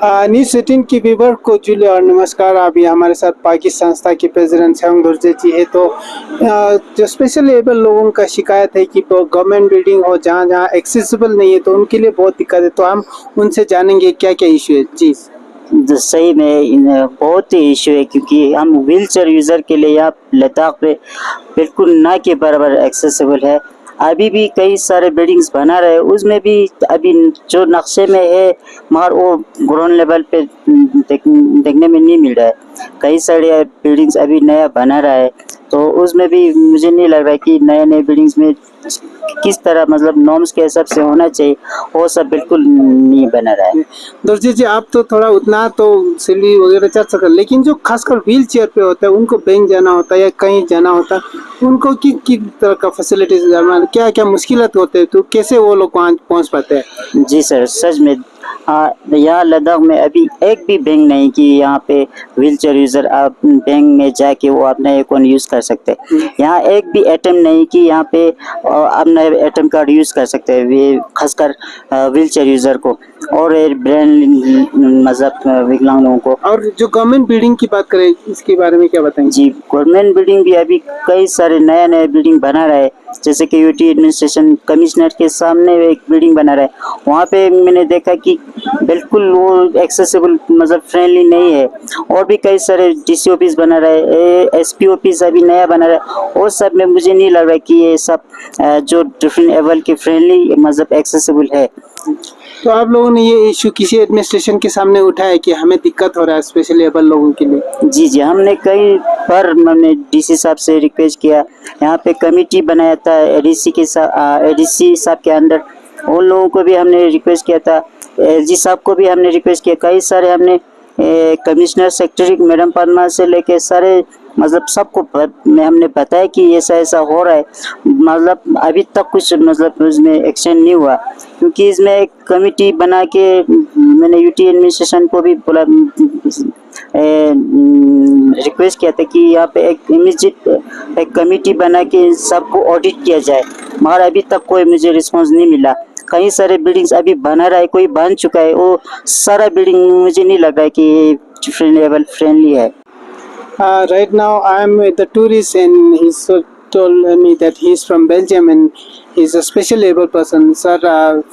News 18 की viewer को जुले और नमस्कार। अभी हमारे साथ पाकिस्तान संस्था के प्रेसिडेंट सेवंग दुर्जे जी है। तो जो स्पेशल एबल लोगों का शिकायत है कि वो गवर्नमेंट बिल्डिंग हो जहाँ जहाँ एक्सेसिबल नहीं है तो उनके लिए बहुत दिक्कत है। तो हम उनसे जानेंगे क्या क्या इशू है जी। सही में बहुत ही इशू है क्योंकि हम व्हील चेयर यूज़र के लिए यहाँ लद्दाख पे बिल्कुल ना के बराबर एक्सेसिबल है। अभी भी कई सारे बिल्डिंग्स बना रहे हैं, उसमें भी अभी जो नक्शे में है मगर वो ग्राउंड लेवल पे देखने में नहीं मिल रहा है। कई सारे बिल्डिंग्स अभी नया बना रहा है, तो उसमें भी मुझे नहीं लग रहा है कि नए नए बिल्डिंग्स में किस तरह मतलब नॉर्म्स के हिसाब से होना चाहिए वो सब बिल्कुल नहीं बना रहा है। दुर्जे जी आप तो थोड़ा उतना तो सीढ़ी वगैरह चढ़ सकते हैं, लेकिन जो खासकर व्हील चेयर पे होता है उनको बैंक जाना होता है या कहीं जाना होता है, उनको किस तरह का फैसिलिटीज क्या क्या मुश्किलात होते हैं, तो कैसे वो लोग वहाँ पहुँच पाते हैं? जी सर, सच में यहाँ लद्दाख में अभी एक भी बैंक नहीं कि यहाँ पे व्हील चेयर यूज़र आप बैंक में जाके वो अपना अकाउंट यूज़ कर सकते हैं। यहाँ एक भी एटीएम नहीं कि यहाँ पे अपना एटीएम कार्ड यूज़ कर सकते हैं, खासकर व्हील चेयर यूज़र को और ब्रेन मतलब विकलांग लोगों को। और जो गवर्नमेंट बिल्डिंग की बात करें इसके बारे में क्या बताएंगे? जी, गवर्नमेंट बिल्डिंग भी अभी कई सारे नया नया बिल्डिंग बना रहा है, जैसे कि यूटी एडमिनिस्ट्रेशन कमिश्नर के सामने एक बिल्डिंग बना रहा है। वहाँ पे मैंने देखा कि बिल्कुल वो एक्सेसिबल मतलब फ्रेंडली नहीं है। और भी कई सारे डीसी ऑफिस बना रहा है, एसपी ऑफिस अभी नया बना रहा है, और सब में मुझे नहीं लग रहा है कि ये सब जो डिफरेंट लेवल के फ्रेंडली मतलब एक्सेसिबल है। तो आप लोगों ने ये इशू किसी एडमिनिस्ट्रेशन के सामने उठाया कि हमें दिक्कत हो रहा है स्पेशली एबल लोगों के लिए? जी जी, हमने कई बार हमने डीसी साहब से रिक्वेस्ट किया। यहाँ पे कमेटी बनाया था एडीसी साहब के अंडर, उन लोगों को भी हमने रिक्वेस्ट किया था। एलजी साहब को भी हमने रिक्वेस्ट किया। कई सारे हमने कमिश्नर सेक्रेटरी मैडम पद्मा से लेके सारे मतलब सबको हमने बताया कि ऐसा ऐसा हो रहा है, मतलब अभी तक कुछ मतलब उसमें एक्शन नहीं हुआ। क्योंकि इसमें एक कमेटी बना के मैंने यूटी एडमिनिस्ट्रेशन को भी बोला, रिक्वेस्ट किया था कि यहाँ पे एक इमीडिएट एक कमेटी बना के सबको ऑडिट किया जाए, मगर अभी तक कोई मुझे रिस्पांस नहीं मिला। कई सारे बिल्डिंग्स अभी बना रहा है, कोई बन चुका है, वो सारा बिल्डिंग मुझे नहीं लग रहा है कि फ्रेंडली है। Right now I am with the tourist and told me that he's from Belgium and he's a special able person. Sir,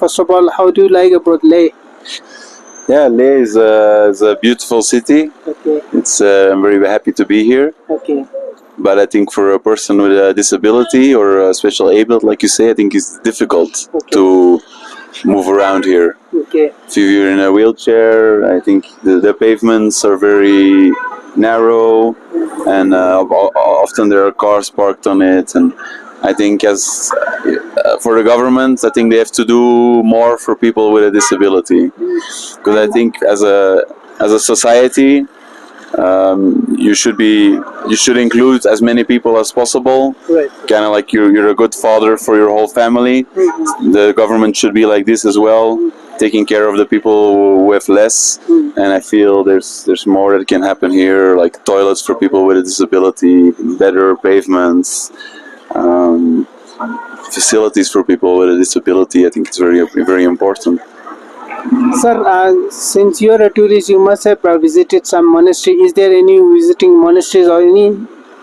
first of all, how do you like about Leh? Yeah, Leh is a beautiful city. Okay, It's I'm very happy to be here. okay, But I think for a person with a disability or a special abled, like you say, I think it's difficult Okay. to move around here. okay, If you're in a wheelchair, I think the pavements are very narrow, and often there are cars parked on it. And I think for the government, I think they have to do more for people with a disability, because I think as a society, you should include as many people as possible. right. Kind of like you're a good father for your whole family. The government should be like this as well, taking care of the people who have less. And I feel there's more that can happen here, like toilets for people with a disability, better pavements, facilities for people with a disability. I think it's very very important. Sir, since you are a tourist, you must have visited some monastery. Is there any visiting monasteries or any I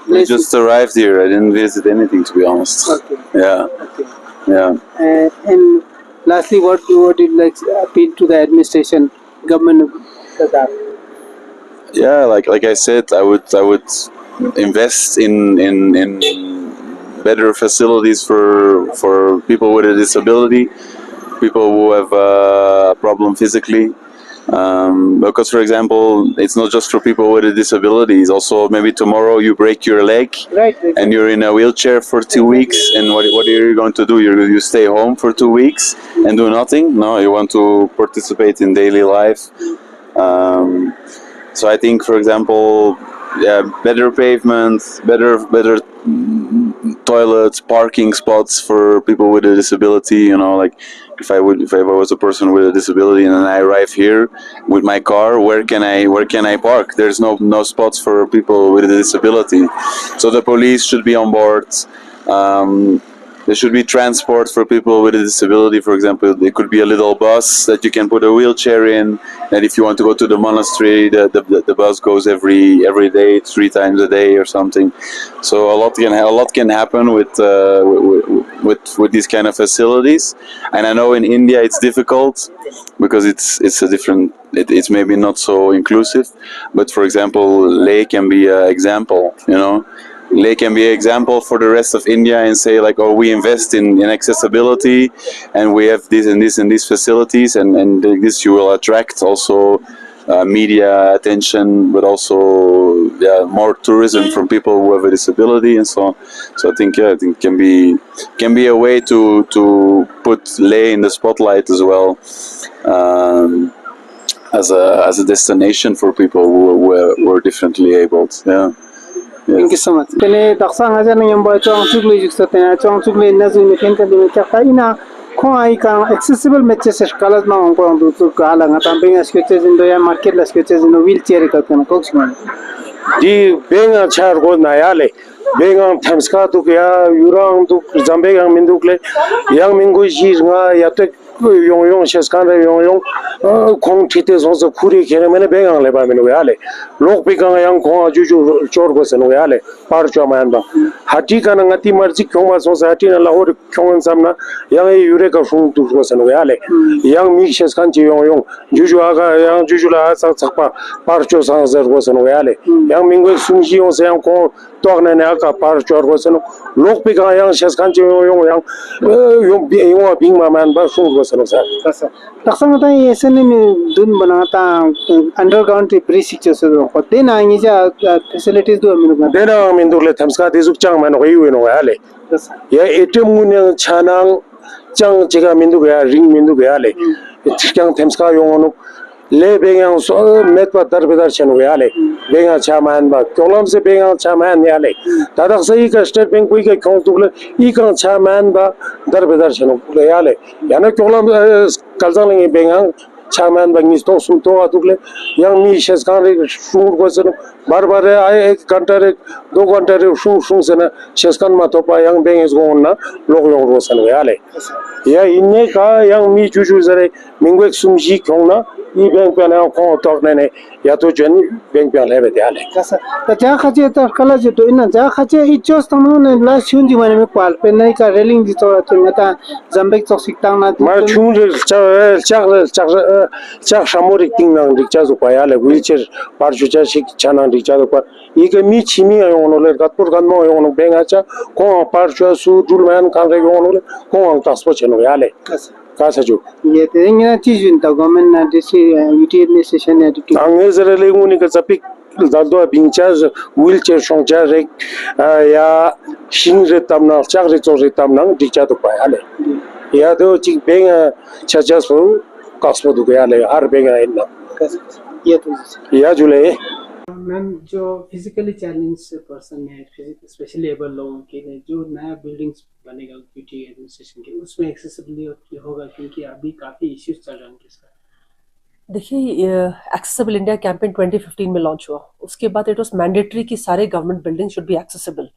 place? just arrived here. I didn't visit anything, to be honest. Okay, Yeah, okay. yeah. And lastly, what would you like appeal to the administration, government of Ladakh? Yeah, like I said, I would invest in better facilities for people with a disability, people who have a problem physically. Because, for example, it's not just for people with a disability. It's also maybe tomorrow you break your leg Right. and you're in a wheelchair for 2 weeks, and what are you going to do? You stay home for 2 weeks and do nothing? No, you want to participate in daily life. So I think, for example, yeah, better pavements, better toilets, parking spots for people with a disability. You know, like if I was a person with a disability and I arrive here with my car, where can I park? There's no spots for people with a disability. So the police should be on board. there should be transport for people with a disability. For example, there could be a little bus that you can put a wheelchair in, and if you want to go to the monastery, the bus goes every day, 3 times a day or something. So a lot can happen with these kind of facilities. And I know in India it's difficult because it's a different. It's maybe not so inclusive, but for example, Leh can be an example. Leh can be an example for the rest of India and say like, oh, we invest in accessibility, and we have this and this and these facilities, and this you will attract also media attention, but also more tourism from people who have a disability and so on. So I think it can be a way to put Leh in the spotlight as well. As a destination for people who are differently abled. Yeah. Thank you so much. Kene taksa ngaja nang yamba chong chukli jiksa tena chong chukli nazu meken ka dime kya ina kho ai ka accessible matches kalas na ong ko tu kala ngata beng sketches indo ya market la sketches indo wheelchair ka kana koksman. di benga char go na yale benga thamska tu kya yurang tu jambe yang mindukle yang mingu ji nga yatek yong sheskan yong kong thite so khuri khere mene benga le ba menu yale lok bikang yang kong ju chor go sen yale par cho man ba hati kan ngati marji kyong ma so hati na lahor kyong samna yang yure ka fung tu go sen yale yang mi sheskan ji yong ju aga yang ju la sa pa par cho sa zer go sen yale yang mingu sungji on se yang kong togne ne ka par cho go sen lok bikang yang sheskan ji yong yung bing ma man ba sung go sen sa taksa ngata yesen ni dun banata underground bridge se do hote na ngi ja facilities do aminu ga dena mindukle thamska de zuk chang man go yu no yale ya etem mun chanang chang jiga minduk ya ring minduk yale chang thamska yong le bengang so metwa darbedar chen yale benga chaman ba kolam se benga chaman yale tadak sai ka state bank koi ka khong tukle I ka chaman ba darbedar chen yale yana kolam kalzang le benga chaman ba ni to sum to tukle yang mi shes kan re shur go sen bar bar ai 1 घंटा re 2 घंटा re shur sen shes kan ma to pa yang benga go na log yong ro sen yale ya inne ka yang mi ju zare mingwek sumji khong na I bank pe na ko tok ne ya to jen bank pe le be ale kasa ta ja khaje ta kala je to ina ja khaje I just to no la shunji mane me pal pe nai ka railing di to ta zambek chok sik tang na ma chung cha shamori ting nang dik cha zo pa ale wheelchair par ju cha sik chana dik cha pa I ke mi chimi yo no le gatpur gan no yo no benga cha ko par ju su dul man kan re yo no le ko ang tas po chen ale kasa ju ye te ngi chi jun ta government na disi UT administration attitude angezere le nguni ka zapik daldo binchaz wheelchair shongcha re ya shin re tamna chak re chor re tamna dikcha to pa ale ya do chi benga chachas fu kaspo du ya le har benga inna ये तो ya jule ma'am जो physically challenge person है specially abled लोगों के लिए जो नया buildings बनेगा यूटी एडमिनिस्ट्रेशन के उसमें एक्सेसिबिलिटी होगा क्योंकि अभी काफ़ी इश्यूज चल रहे हैं उनके साथ देखिए एक्सेसिबल इंडिया कैंपेन 2015 में लॉन्च हुआ उसके बाद इट वाज मैंडेटरी कि सारे government building should be accessible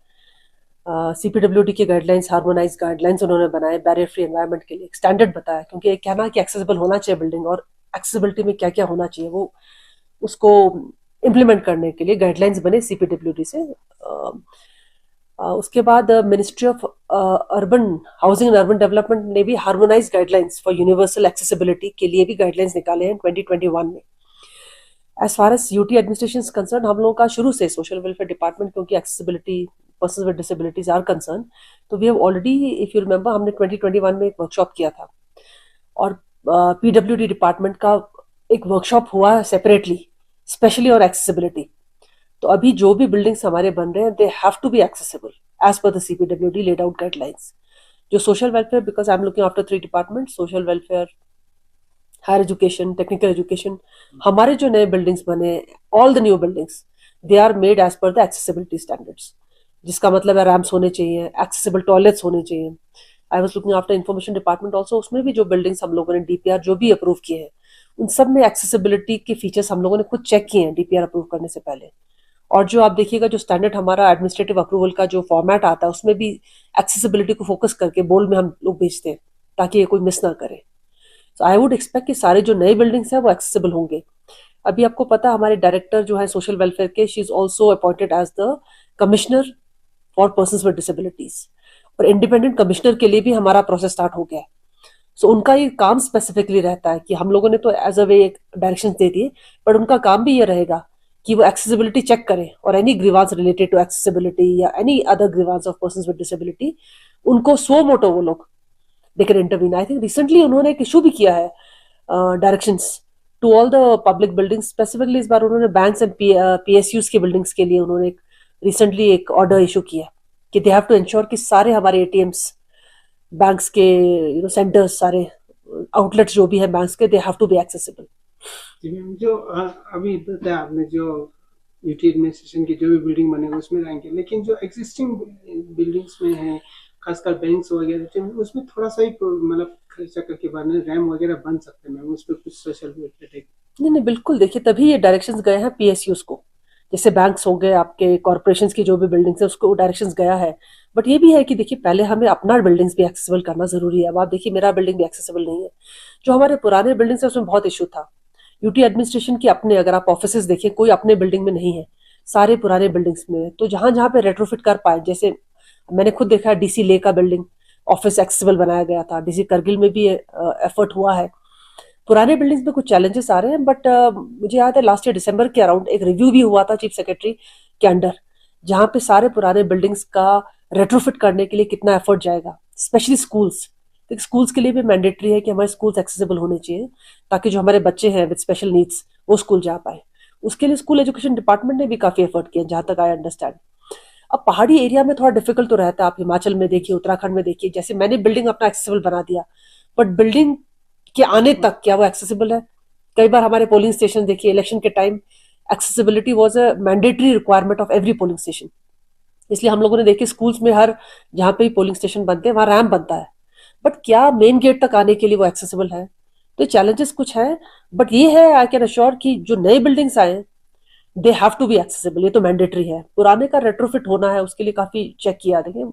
CPWD के गाइडलाइंस हार्मोनाइज गाइडलाइंस उन्होंने बनाए बैरियर फ्री एनवायरनमेंट के लिए स्टैंडर्ड बताया क्योंकि एक कहना कि एक्सेसिबल होना चाहिए बिल्डिंग और एक्सेसिबिलिटी में क्या क्या होना चाहिए वो उसको इम्प्लीमेंट करने के लिए गाइडलाइंस बने CPWD से उसके बाद ministry of urban housing and urban development ने भी harmonise guidelines for universal accessibility के लिए भी गाइडलाइंस निकाले हैं 2021 में as far as UT administration concern हम लोगों का शुरू से सोशल वेलफेयर डिपार्टमेंट क्योंकि accessibility persons with disabilities are concern तो we have already if you remember हमने 2021 में एक वर्कशॉप किया था और PWD डिपार्टमेंट का एक वर्कशॉप हुआ सेपरेटली स्पेशली और एक्सेसिबिलिटी तो अभी जो भी बिल्डिंग्स हमारे बन रहे हैं they have to be accessible as per the CPWD laid out guidelines जो social welfare because I am looking after 3 department social welfare higher education technical education हमारे जो नए बिल्डिंग्स बने all the new buildings they are made as per the accessibility standards जिसका मतलब है ramps होने चाहिए एक्सेसिबल टॉयलेट्स होने चाहिए I was looking after information department also उसमें भी जो बिल्डिंग्स हम लोगों ने DPR जो भी अप्रूव किए हैं उन सब में एक्सेसिबिलिटी के फीचर्स हम लोगों ने खुद चेक किए हैं DPR अप्रूव करने से पहले और जो आप देखिएगा जो स्टैंडर्ड हमारा एडमिनिस्ट्रेटिव अप्रूवल का जो फॉर्मेट आता है उसमें भी एक्सेसिबिलिटी को फोकस करके बोल्ड में हम लोग भेजते हैं ताकि ये कोई मिस ना करे। सो आई वुड एक्सपेक्ट कि सारे जो नए बिल्डिंग्स हैं वो एक्सेसिबल होंगे। अभी आपको पता हमारे डायरेक्टर जो है सोशल वेलफेयर के, she is also appointed as the commissioner for persons with disabilities, और इंडिपेंडेंट कमिश्नर के लिए भी हमारा प्रोसेस स्टार्ट हो गया है। सो उनका ये काम स्पेसिफिकली रहता है कि हम लोगों ने तो एज अ वे एक डायरेक्शन दे दिए, बट उनका काम भी ये रहेगा कि वो एक्सेसिबिलिटी चेक करें और any grievance related to accessibility या any other grievance of persons with disability, उनको सो मोटो वो लोग they can intervene. I think recently उन्होंने एक इशू भी किया है directions to all the public buildings, specifically इस बार उन्होंने बैंक्स एंड पीएसयूज की बिल्डिंग्स के लिए उन्होंने रिसेंटली एक ऑर्डर इशू किया कि दे हैव टू इंश्योर कि सारे हमारे एटीएम्स, बैंक्स के सेंटर्स, सारे आउटलेट्स जो भी है बैंक्स के, they have to be accessible. जी मैम, जो अभी बताया आपने जो यूटी एडमिनिस्ट्रेशन की जो भी बिल्डिंग बनेगा उसमें रहेंगे, लेकिन जो एग्जिस्टिंग बिल्डिंग्स में है खासकर बैंक्स वगैरह उसमें थोड़ा सा ही मतलब खर्चा करके बने रैम वगैरह बन सकते हैं मैम, उस पर कुछ सोशल नहीं बिल्कुल, देखिए तभी ये डायरेक्शंस गए हैं पीएसयूज को, जैसे बैंक्स हो गए, आपके कॉर्पोरेशंस की जो भी बिल्डिंग्स है उसको डायरेक्शंस गया है। बट ये भी है कि देखिए पहले हमें अपना बिल्डिंग्स भी एक्सेसिबल करना जरूरी है। अब आप देखिए मेरा बिल्डिंग भी एक्सेसिबल नहीं है, जो हमारे पुराने बिल्डिंग्स है उसमें बहुत इशू था। यूटी एडमिनिस्ट्रेशन की अपने, अगर आप ऑफिसेज देखिए, कोई अपने बिल्डिंग में नहीं है, सारे पुराने बिल्डिंग्स में है। तो जहां जहां पे रेट्रोफिट कर पाए, जैसे मैंने खुद देखा है डीसी ले का बिल्डिंग ऑफिस एक्सेसिबल बनाया गया था, डीसी करगिल में भी एफर्ट हुआ है। पुराने बिल्डिंग्स में कुछ चैलेंजेस आ रहे हैं, बट मुझे याद है लास्ट ईयर दिसंबर के अराउंड एक रिव्यू भी हुआ था चीफ सेक्रेटरी के अंडर, जहां पे सारे पुराने बिल्डिंग्स का रेट्रोफिट करने के लिए कितना एफर्ट जाएगा, स्पेशली स्कूल्स। तो स्कूल्स के लिए भी मैंडेटरी है कि हमारे स्कूल्स एक्सेसिबल होने चाहिए ताकि जो हमारे बच्चे हैं विद स्पेशल नीड्स वो स्कूल जा पाए। उसके लिए स्कूल एजुकेशन डिपार्टमेंट ने भी काफी एफर्ट किया जहां तक आई अंडरस्टैंड। अब पहाड़ी एरिया में थोड़ा डिफिकल्ट तो रहता है, आप हिमाचल में देखिए, उत्तराखंड में देखिए, जैसे मैंने बिल्डिंग अपना एक्सेसिबल बना दिया, बट बिल्डिंग के आने तक क्या वो एक्सेसिबल है? कई बार हमारे पोलिंग स्टेशन देखिए, इलेक्शन के time accessibility was a mandatory requirement of every polling station, इसलिए हम लोगों ने देखिए स्कूल्स में हर जहाँ पे भी पोलिंग स्टेशन बनते हैं वहां रैम्प बनता है, बट क्या मेन गेट तक आने के लिए वो एक्सेसिबल है? तो चैलेंजेस कुछ है, बट ये है आई कैन अश्योर कि जो नए बिल्डिंग्स आए they have to be accessible, ये तो मैंडेटरी है। पुराने का रेट्रोफिट होना है, उसके लिए काफी चेक किया। देखिए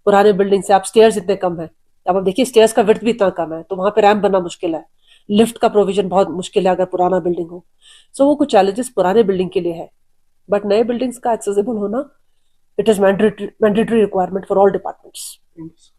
पुराने बिल्डिंग से आप स्टेयर्स इतने कम है, अब आप देखिए स्टेयर्स का विड्थ भी इतना कम है, तो वहां पे रैम्प बनना मुश्किल है, लिफ्ट का प्रोविजन बहुत मुश्किल है अगर पुराना बिल्डिंग हो। सो वो कुछ चैलेंजेस पुराने बिल्डिंग के लिए है, बट नए बिल्डिंग्स का एक्सेसिबल होना, it is mandatory requirement for all departments.